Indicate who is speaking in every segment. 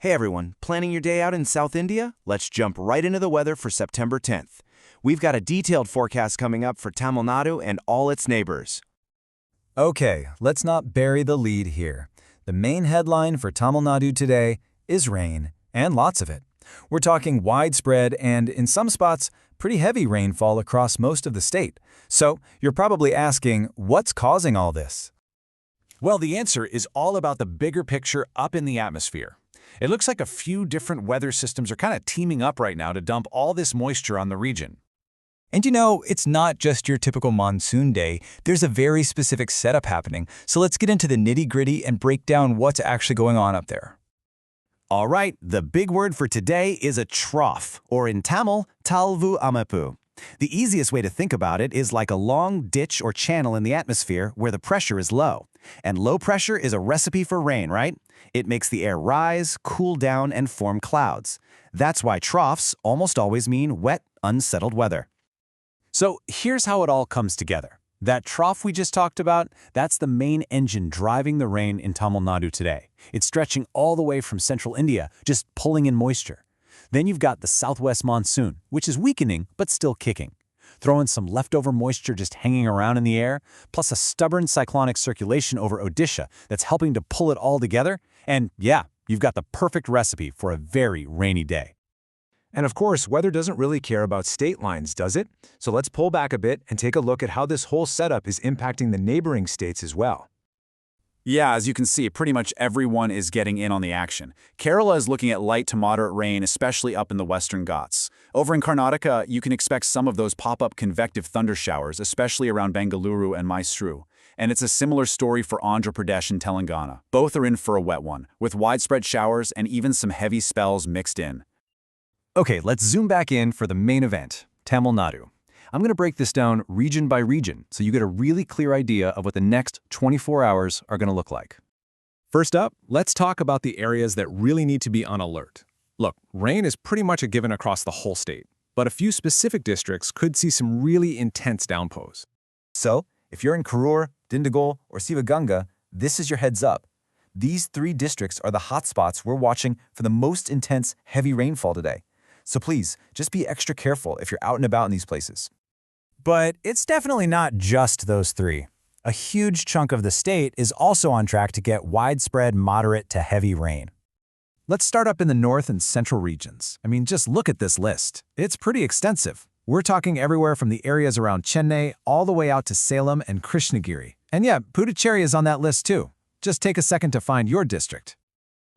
Speaker 1: Hey everyone, planning your day out in South India? Let's jump right into the weather for September 10th. We've got a detailed forecast coming up for Tamilnadu and all its neighbors.
Speaker 2: Okay, let's not bury the lead here. The main headline for Tamil Nadu today is rain, and lots of it. We're talking widespread and, in some spots, pretty heavy rainfall across most of the state. So, you're probably asking, what's causing all this?
Speaker 3: Well, the answer is all about the bigger picture up in the atmosphere. It looks like a few different weather systems are kind of teaming up right now to dump all this moisture on the region.
Speaker 2: And you know, it's not just your typical monsoon day. There's a very specific setup happening. So let's get into the nitty-gritty and break down what's actually going on up there.
Speaker 1: All right, the big word for today is a trough, or in Tamil, talvu amapu. The easiest way to think about it is like a long ditch or channel in the atmosphere where the pressure is low. And low pressure is a recipe for rain, right? It makes the air rise, cool down, and form clouds. That's why troughs almost always mean wet, unsettled weather.
Speaker 3: So here's how it all comes together. That trough we just talked about, that's the main engine driving the rain in Tamil Nadu today. It's stretching all the way from central India, just pulling in moisture. Then you've got the southwest monsoon, which is weakening but still kicking. Throw in some leftover moisture just hanging around in the air, plus a stubborn cyclonic circulation over Odisha that's helping to pull it all together, and yeah, you've got the perfect recipe for a very rainy day.
Speaker 4: And of course, weather doesn't really care about state lines, does it? So let's pull back a bit and take a look at how this whole setup is impacting the neighboring states as well.
Speaker 3: Yeah, as you can see, pretty much everyone is getting in on the action. Kerala is looking at light to moderate rain, especially up in the western Ghats. Over in Karnataka, you can expect some of those pop-up convective thunder showers, especially around Bengaluru and Mysuru. And it's a similar story for Andhra Pradesh and Telangana. Both are in for a wet one, with widespread showers and even some heavy spells mixed in.
Speaker 2: Okay, let's zoom back in for the main event, Tamil Nadu. I'm going to break this down region by region so you get a really clear idea of what the next 24 hours are going to look like.
Speaker 4: First up, let's talk about the areas that really need to be on alert. Look, rain is pretty much a given across the whole state, but a few specific districts could see some really intense downpours.
Speaker 2: So, if you're in Karur, Dindigul, or Sivaganga, this is your heads up. These three districts are the hotspots we're watching for the most intense, heavy rainfall today. So please, just be extra careful if you're out and about in these places. But it's definitely not just those three. A huge chunk of the state is also on track to get widespread moderate to heavy rain. Let's start up in the north and central regions. I mean, just look at this list. It's pretty extensive. We're talking everywhere from the areas around Chennai all the way out to Salem and Krishnagiri. And yeah, Puducherry is on that list too. Just take a second to find your district.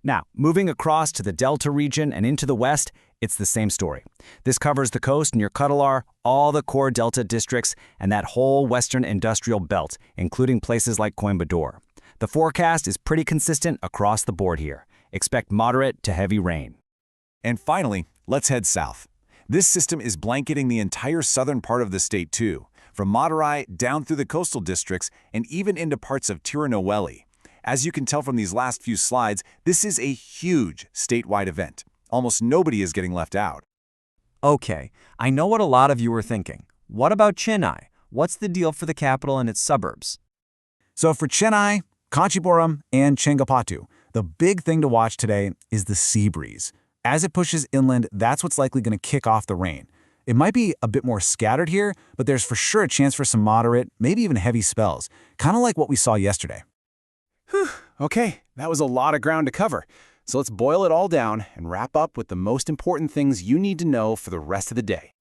Speaker 1: Now, moving across to the Delta region and into the west, it's the same story. This covers the coast near Kadalar, all the core Delta districts, and that whole western industrial belt, including places like Coimbatore. The forecast is pretty consistent across the board here. Expect moderate to heavy rain.
Speaker 3: And finally, let's head south. This system is blanketing the entire southern part of the state too, from Madurai down through the coastal districts and even into parts of Tirunelveli. As you can tell from these last few slides, this is a huge statewide event. Almost nobody is getting left out.
Speaker 1: Okay, I know what a lot of you are thinking. What about Chennai? What's the deal for the capital and its suburbs?
Speaker 2: So for Chennai, Kanchipuram, and Chengalpattu, the big thing to watch today is the sea breeze. As it pushes inland, that's what's likely going to kick off the rain. It might be a bit more scattered here, but there's for sure a chance for some moderate, maybe even heavy spells, kind of like what we saw yesterday.
Speaker 3: Whew, okay, that was a lot of ground to cover. So let's boil it all down and wrap up with the most important things you need to know for the rest of the day.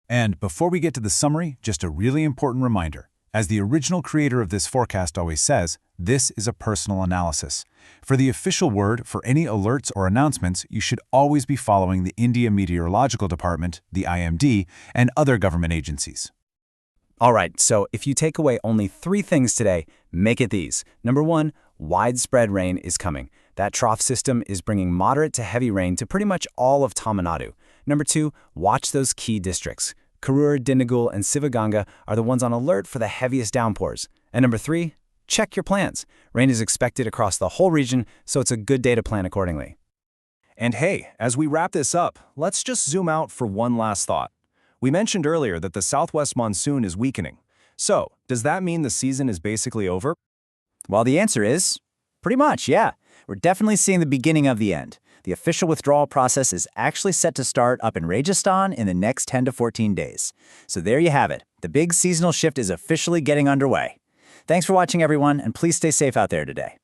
Speaker 2: And before we get to the summary, just a really important reminder. As the original creator of this forecast always says, this is a personal analysis. For the official word for any alerts or announcements, you should always be following the India Meteorological Department, the IMD, and other government agencies.
Speaker 1: All right, so if you take away only 3 things today, make it these. Number 1, widespread rain is coming. That trough system is bringing moderate to heavy rain to pretty much all of Tamil Nadu. Number 2, watch those key districts. Karur, Dindigul, and Sivaganga are the ones on alert for the heaviest downpours. And number 3, check your plans. Rain is expected across the whole region, so it's a good day to plan accordingly.
Speaker 3: And hey, as we wrap this up, let's just zoom out for one last thought. We mentioned earlier that the southwest monsoon is weakening. So, does that mean the season is basically over?
Speaker 1: Well, the answer is pretty much, yeah. We're definitely seeing the beginning of the end.
Speaker 5: The official withdrawal process is actually set to start up in Rajasthan in the next 10 to 14 days. So there you have it. The big seasonal shift is officially getting underway. Thanks for watching, everyone, and please stay safe out there today.